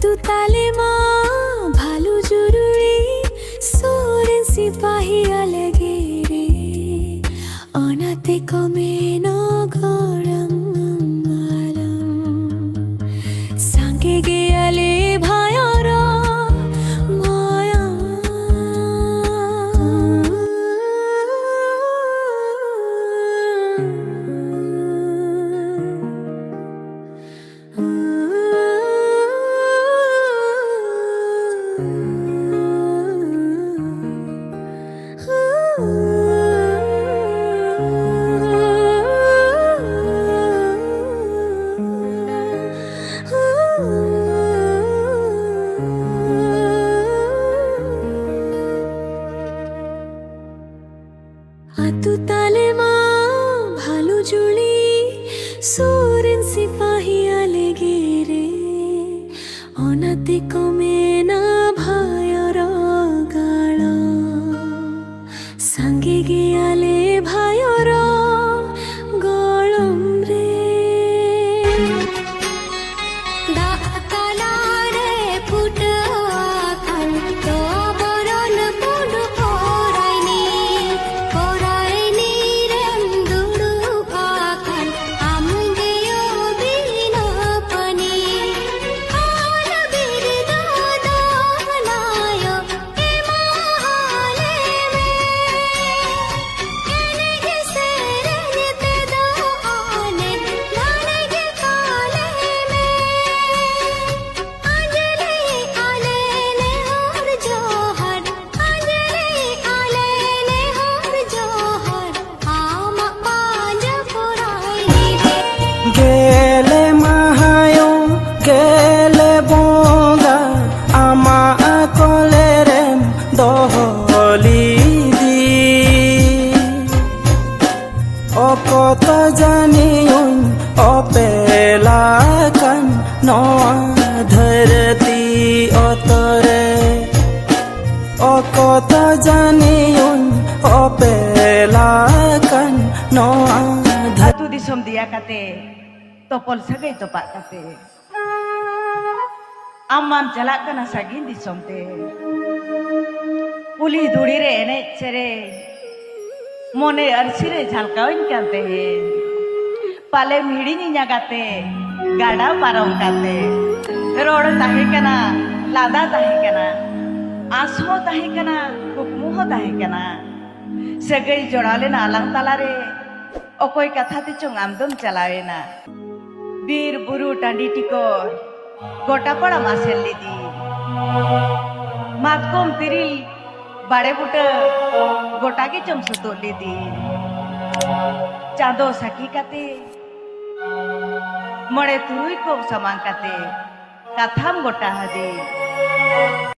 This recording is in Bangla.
হাতু তালে মা ভালো জরুরি সোরেন সিপাহী আলগে রে অনাতে কমে ন গরম আলম সাঙ্গে গেয়ালে ভায়র মায়া হাতু তালে মা ভালো জুড়ি সোরেন সিপাহী আলগে রে অনাতে কমে না ভায়র গাল সাঙ্গে গেয়ালে ভায়র গরম রে গেলে মাহায়ো গেলে বঙ্গা আমা কলে রেম দহলি দি অকত জানিউন অপেলা কান নয়া ধরতি অতরে অকত জানিউন অপেলা কান নয়া Atu disom dia kate topol sagai topak kate amam jalak kana sagin disom te puli duri re ene chere mone arsire jhalkaoin kante pale mhidi ninya kate gada parom kate rod tahe kana lada tahe kana asho tahe kana kukmu ho tahe kana sagai jodale na alang talare অকই কথাতে চং আমদম চালাবে না বীর বুরু টান্ডি টিকর গোটা পড়া মাসের লিদি মাতকম তিরিল বাড়ে বুটা গোটাকে চং সুতো লিদি চাঁদো সাকি কাতে মড়ে তুই কো সমান কাতে কাথাম গোটা হাদে